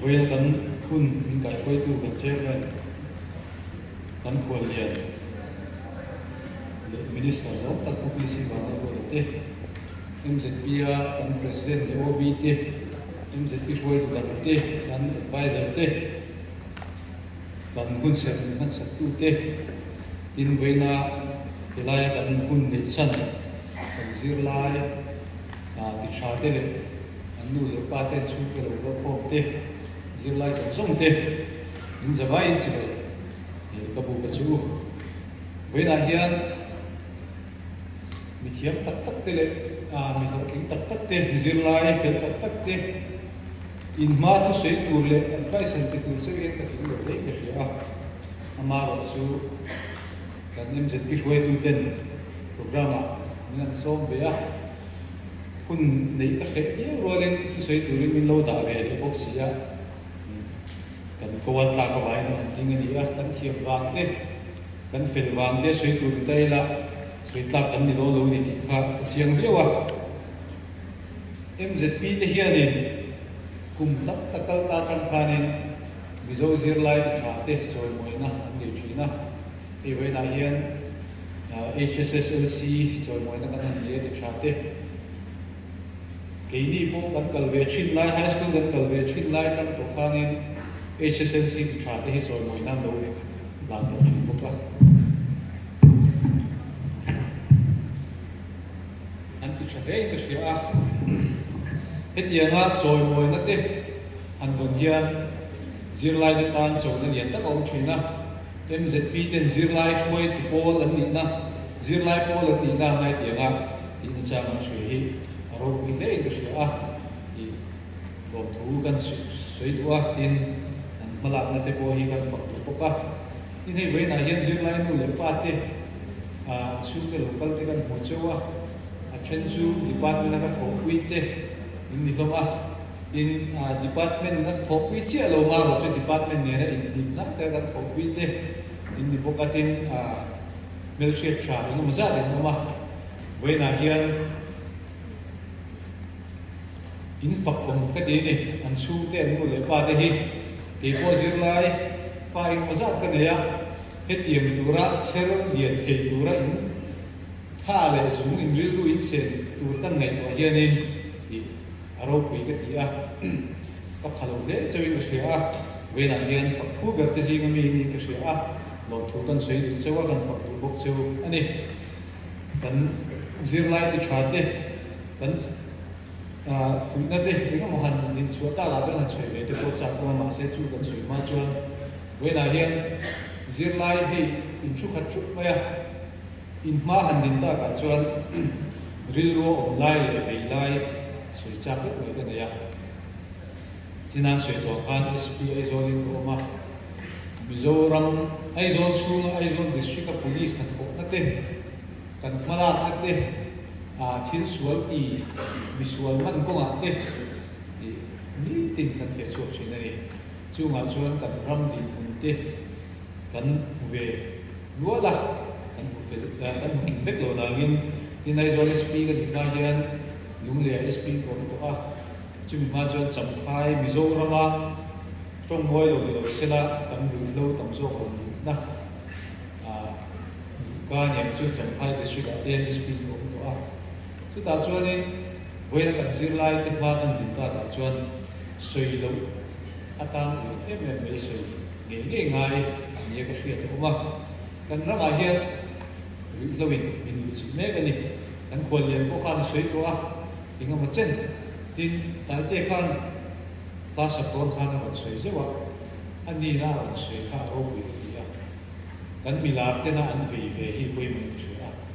với tấn khun cái phơi tu cái chế này tấn khuôn liền minister giáo tấn public vào đây rồi thế MZP tấn president OB thế MZP phơi tu cái thế tấn advisor thế tấn khun sen tấn sát tu thế tin với na thì lại tấn khun để chân tấn zir lại thì trả thế này anh nuôi được ba tên chú cái đầu đó thế zir lai giống thế in giờ vai chỉ vậy cái bộ cái chú với là hiện mình chiếm tắc tắc thế lệ mình học tính tắc tắc thế zir lai phải tắc tắc thế in mà thu suy tour lệ advice and tour sẽ cái tính được đấy cái gì mà rồi chú cái nem dịch cái huế tu tên program mình làm xong về kun nei ka khe ye rolling thu suy tour mình lâu đã về cái box gì kan kawan ta ka vai na ting ani kan thiam wang te kan fel wang te sui tur te la sui ta kan ni lo ni ti kha chiang lewa MZP te hian ni kum tak takal ta tang kha ni mizo zir lai tha te choi moi na an ni china e we na hian HSSLC choi moi na kan an ni te tha te ke ni po kan kal ve chin lai high school kan kal ve chin lai kan to kha ni HSLC thì trả thế rồi mỗi năm đâu làm tổ chức quốc gia anh thì trả thế cái gì hết tiền rồi mỗi năm thế anh còn hiện zir lai để tan rồi nên hiện tất ông chuyện MZP tên zir lai thôi thì Paul lần này zir lai Paul lần này ngay tiền thì nó chẳng làm gì rồi cái đấy cái gì thì gồm thúกันsuy đoán tiền malak na te po hi kan fak tu poka tin hei ve na hian zir lai nu le pa te chu ke local te kan ho chewa chen chu department na ka thok wi te in ni loma in department na thok wi che lo ma ro chu department ne na in na te kan thok wi te in ni poka tin milkshake cha ni ma za de ma ve na hian in fak pom ka de ni an chu te nu le pa te hi cái po zir lai fa in mazat ka neya he tiam tura cher lian thei tura in tha le zum in ril lu in sen tur kan ngai to hian in i aro pui ka ti ka phalo le chawin ka sia ve na hian fa thu ga te jing mi ni ka sia lo thu kan sei du chawa kan fa tu bok cheu ani kan zir lai ti thate kan phụ nữ đấy, những cái món ăn nhìn chúa ta là rất là sวยvề, tôi chắc là mà sẽ chú cần sวยmà chuan, với là hiện zir lai thì in chú khát chú vậy in mà hành đến ta cả chuan, ril ro online về lai sวยchắc hết vậy cái này chỉ là sวยtổ khan SP zone in mà Mizoram zone xuống zone district police thành phố nát đấy, cần mà làm nát đấy thiên sual thì visual man công an thế thì ní tin cần phải suốt chuyện này chú ngài chú cần ram đi cùng thế cần về lúa là cần phải cần vết lộ là in này rồi SP cái gì mà hiện lúng lìa SP còn có chú mà cho chậm hai Mizoram trong ngôi đồ sẽ là cần đủ lâu tầm số còn na ba nhà chú chậm hai district SP còn có chúng ta cho nên với là cảnh zir lai cái ba năm chúng ta đã cho suy lâu tăng thêm là mấy suy nghe ngay như cái chuyện đó mà cần rất là hiện lâu mình chỉ mấy cái này cần quan liền có khăn suy qua thì ngắm một chân tin tại đây khăn ta sắp con khăn là suy chứ vậy anh đi ra là suy khá rộng vì gì cần mình làm thế nào anh về hi quê mình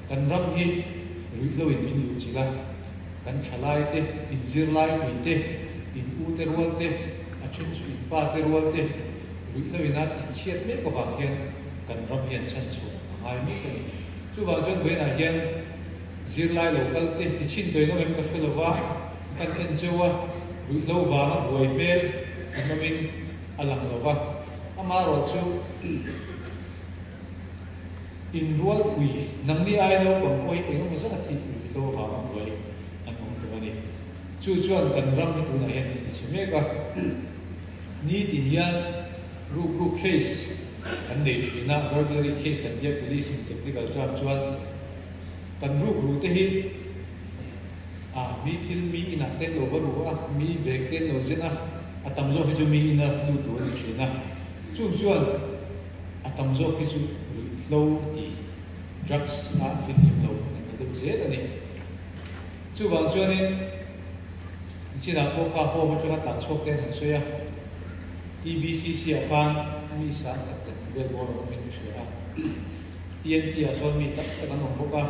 cần rất hi lâu in điều chỉ là kan chalai te in zir lai pui te in u te rual te a chen chu in pa te rual te lâu in a ti chiat me ko wang hian kan ram hian chan chu ai mi ko chu wang chen ve na hian zir lai local te ti chin toi no mem ka khelawa kan en chewa lâu wa boi pe no min alang lowa ama ro chu in rual pui nang ni ai lo pang oi eng ma sa ti lo wa ma boi an ong to ni chu chuan kan ram tu na hian chi me ka ni tin hian group case kan nei thina burglary case kan dia police technical term chuan kan ru te hi mi thil mi ina ten lo varu a mi bek ten lo zena atam zo hi chu mi ina lu tu ni thina chuan atam zo hi chu lo ti drugs a fit lo ni du ze ani chu wang chuan in china ko kha ho ma chuan ta chok ten han soya TBCC afan mi sa ka chen ve bo ro mi chu a TNT a son mi tak ta kan ho ka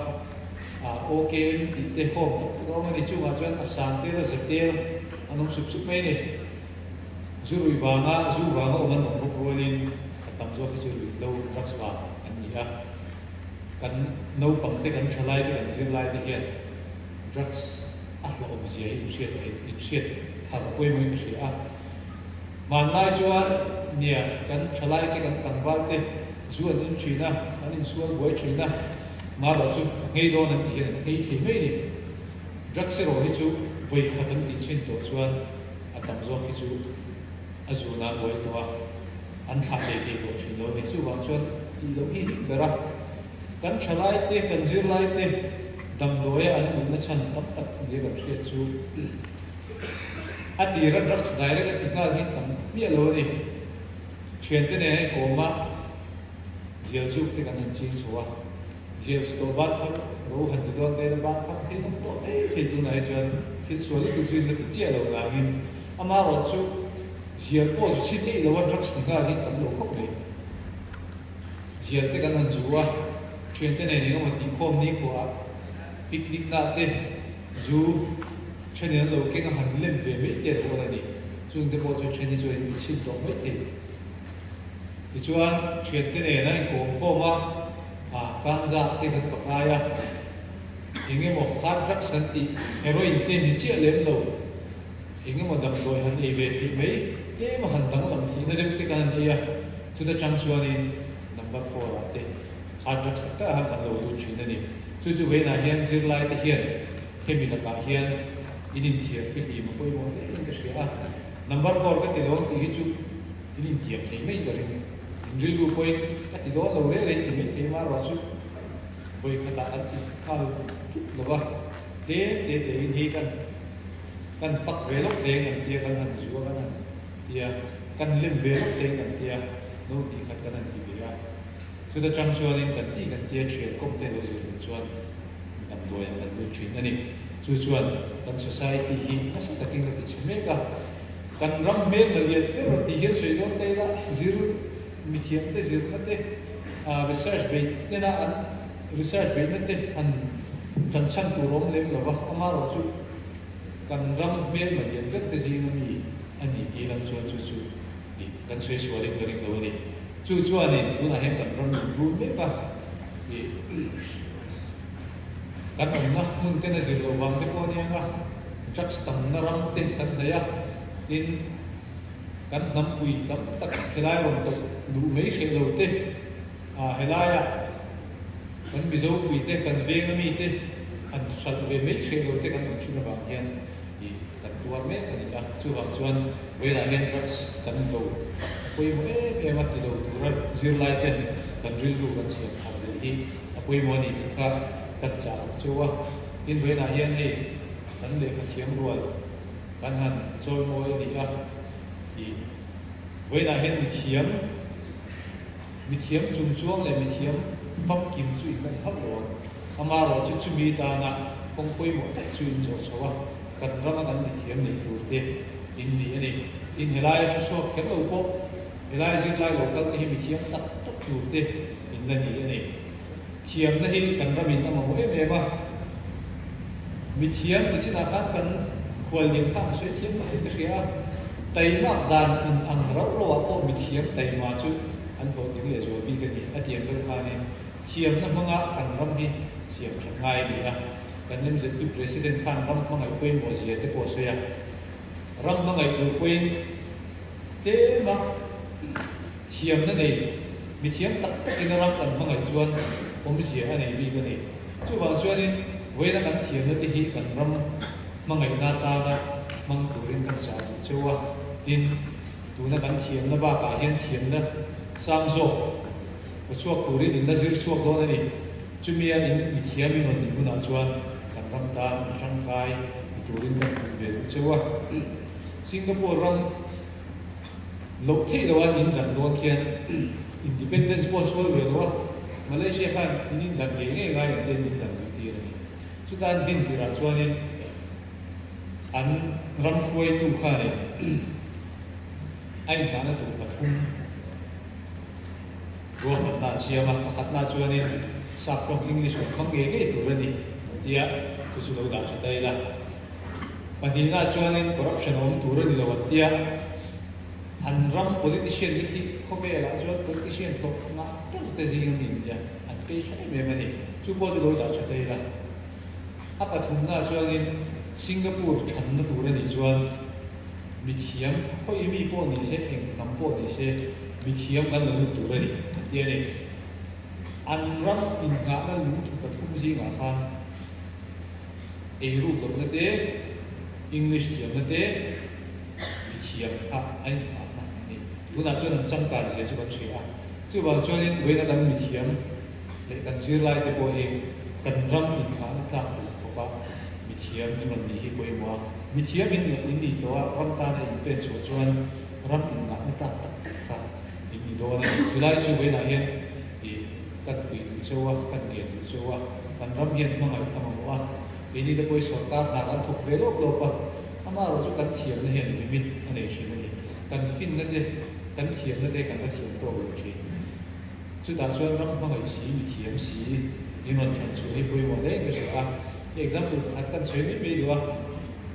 OKM te hom to ko ma ni chu ma chuan asang te la zetel anong sup mai ni zurui wanga zu wanga o man ho rolin tam zo ki chu lo drugs ba ani a kan no pang te kan thalai te kan zir lai te hian drugs a lo om zia i shiat thar poi mai ki a man lai chuan nia kan thalai ke kan tangwal te zuan in china kan in suan boi china ma lo chu ngei do nan ti hian ngei thei mai ni drugs ro hi chu voi khatan ti chin to chuan a tam zo ki chu azuna boi to an tha te te to chin lo ni chu wang chuan ti lo hi bera kan thalai te kan zir lai te dam doya an na chan tak tak ni ga hriat chu a ti ra drugs direct a ti ngal hi tam mi lo ni chen te ne ko ma jial zu te kan chin chuwa jial zu to bat ha ro han ti don te bat ha ti no to te tu nai chuan ti so li tu chin te chia lo ga hin ama ro chu jial po chu chi te lo wa drugs ni ga hi tam lo khop ni jial te kan han zuwa chen te ne ni no ti khom ni ko a picnic na te zu chen lo ke han lem ve me te ro na ni chung te po chu chen ni chu ni chin to mai te ti chuan chen te ne na ko ma kan za te kan pakaya inge mo khat rak santi heroin te ni che lem lo inge mo dam doi han e ve ti mai te mo han dang lam thi na dem te kan ya chu da chang chuan ni number 4 te khat rak sakta han kan lo du chin ni chu ve na hian zir lai te hian hemi la ka hian inin thiar fi hi mo poi mo in ka shia number 4 ka te lo ti hi chu inin thiar thei mai ga ring drill lu poi ka ti do lo re re ti mi te ma ro chu voi ka ta an ka lo ba te in hi kan pak ve lok de ngan tia kan han zu ka nan tia kan lim ve lok de ngan tia no ti khat kan an ti be ya chu da chang chuan in kan ti kan tia thriat kom te lo zu chuan tam doi an lu thin ani chu chuan kan society hi asa taking la ti chme ka kan ram me na ye te ro ti hian soi do te la zir mi thiam te zir na te research be ne na an research be na te an chan chan tu rom le lo ba ama ro chu kan ram me ma ye te ji na mi ani ti lam chuan chu ni kan soi so le ring lo ni chu chuan ni tu na hem kan ram ru me ka ni kan na mun te na zir lo bang te ko ni nga drugs tam na ram te kan na ya in kan nam pui tam tak khelai rom to lu mei khe lo te helaya kan bizo pui te kan ve mi te an sal ve mei khe lo te kan chuna ba hian i kan tuar me kan ila chu ham chuan ve la hen drugs kan to pui mo e ma ti lo ra zir lai te kan drill lu kan siam thar le hi apui mo ni ka kan cha chuwa in ve na hian hei kan le ka thiam rual kan han choi mo ni a i với là hiện mi thiam chung chuang le mi thiam fam kim chu in kan hấp lo ama ro chu chu mi ta na kong poi mo ta chu in cho chawa kan rama kan mi thiam nei tur te in ni ani in helai chu so ken lo ko helai zin lai lo kal hi mi thiam tak tak tur te in na ni ani thiam na hi kan ramin na mo e ba mi thiam ni china kan khwal yin kha soi thiam ka hi ka tay ma dan in ang ro ro ko mi thiam tay ma chu an ho jing le zo bi ka ni a tiam lo kha ni thiam na manga kan ram hi siam thang ngai ni a kan nem je pi president khan ram ma ngai poi mo zia te ko so ya ram ma ngai tu poi te ma thiam na nei mi thiam tak tak in ram kan ma ngai chuan om zia a nei bi ka ni chu wang chuan ni voi na kan thiam na ti hi kan ram ma ngai na ta na mang turin kan cha chuwa in tu na kan thiam na ba ka hian thiam na sang zo ko chuak turin in na zir chuak don ani chumia in mi thiam in on ni huna chuan kan ram ta tangkai turin kan fun ve chewa Singapore ram lok the do an in dan do khian independence po chol ve do Malaysia khan in dan ge nge ngai den in dan ti ani chu dan din ti ra chuan in an ram fuai tu kha ne ai ta na tu pathum ro na chiama pakhat na chuan in sak tong English ko kham ge ge tu rani tia tu su lo da cha dai la Padina chuan in corruption om tu rani lo tia an ram politician hi khome la chuan politician ko na tu te jing ni ya an pe chai me mani chu po chu lo da cha dai la apa thum na chuan in Singapore than na tu rani chuan mi thiam khoi mi po ni se eng nam po ni se mi thiam kan lu tu rani tia ni an ram in nga na lu tu ka thum ji nga khan e ru ko na te English thiam na te mi thiam a ai na ni tu na chuan an chang kan se chu kan thia chu ba chuan in we na dan mi thiam le kan zir lai te po e kan ram in nga na tla tu ko ba mi thiam ni man ni hi ko e wa mi thiam in ni to ram ta na in pen chu chuan ram in nga na tla ta in ni do na chu lai chu we na hian kan fi tu chewa kan ge tu chewa kan ram hian ma ngai ta ma wa ini de poi sarkar na kan thok ve lok lo pa ama ro chu kan thiam na hian limit ane shi ni kan fin na de kan thiam na de kan ka thiam to lo chi chu da chuan ram ma ngai si mi thiam si in on chan chu ni poi mo de ge sa example at kan chhe mi me do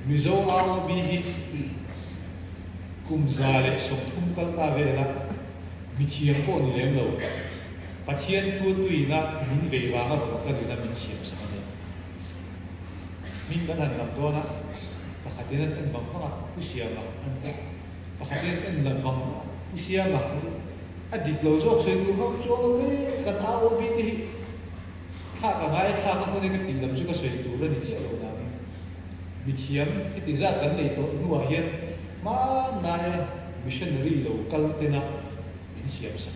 mizo a bi hi kum zale sok thum kal ta ve la mi thiam ko ni lem lo Pathian thu tui na min ve wa ga ro ka na min siam sa ne min kan han lam do na pakhatin an bang pa ku siam ma an ta pakhatin an lam bang ku siam ma a dik lo zo se ku ho cho le kan a o bi ni kha ka hai kha ka ne ka tin lam chu ka se tu ra ni che lo na mi thiam ki ti za kan nei to nu a hian ma na ya missionary lo kal te na min siam sa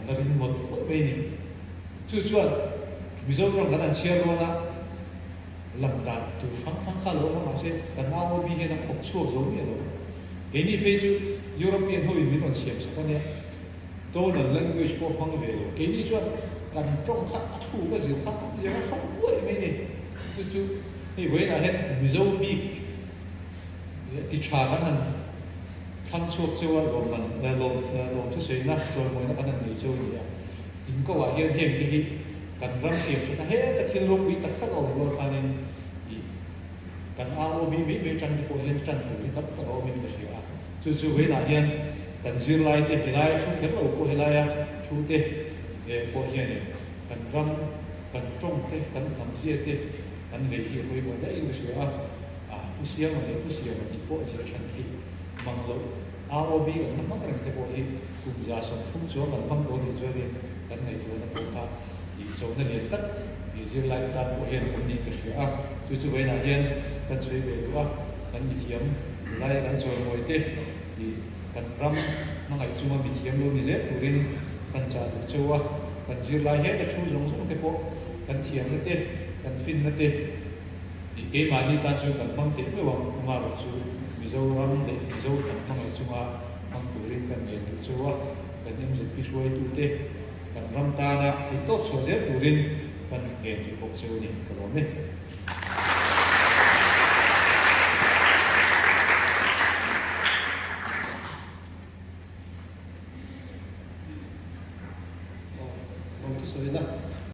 darin một bên này chưa chuẩn ví dụ trong cái đàn chia luôn á làm đàn từ phăng khá lỗ mà sẽ cần ao bi hay là học chua giống như đó cái này bây giờ European hội mình còn xem sao nhé tôi là language của phăng về rồi cái này chuẩn cần trong khác thu cái gì khác giờ nó không quậy mấy này chứ thì với là hết ví dụ bi thì trả cái thằng thằng chuột châu á lồng mình là lồng thứ gì na rồi mỗi nó ăn người châu gì à in cóว่า hiện hiện cái cần răng xiêm chúng ta hết cái thiên lục quý tất tất ở luôn pha nên cần ao bi bi bi chân của hiện chân từ tất tất ở bên cái gì à chú với là hiện cần duyên lai để cái lai chú thiết ở của cái lai à chú tê của hiện này cần răng cần trông tê cần làm gì tê cần về hiện với mọi cái cái gì à不需要嘛不需要嘛你过些身体忙了ROB 我们忙人的过去，国家上通常人忙多你做的，跟你做的不好，你做的连得，你就来单过现问你个事啊，就为那天跟随别个，跟以前来跟做某一点，你跟ram，那个做么以前都你这突然跟家都做啊，跟就来些个初中中的波，跟前那点，跟fin那点，你给嘛你单就跟帮点不往嘛做。Mizoram de Mizoram mang chunga mang turin kan yen chuwa kan nim je pi suai tu te kan ram ta na hi to cho je turin kan yen ti bok chu ni ka lo me tu soi la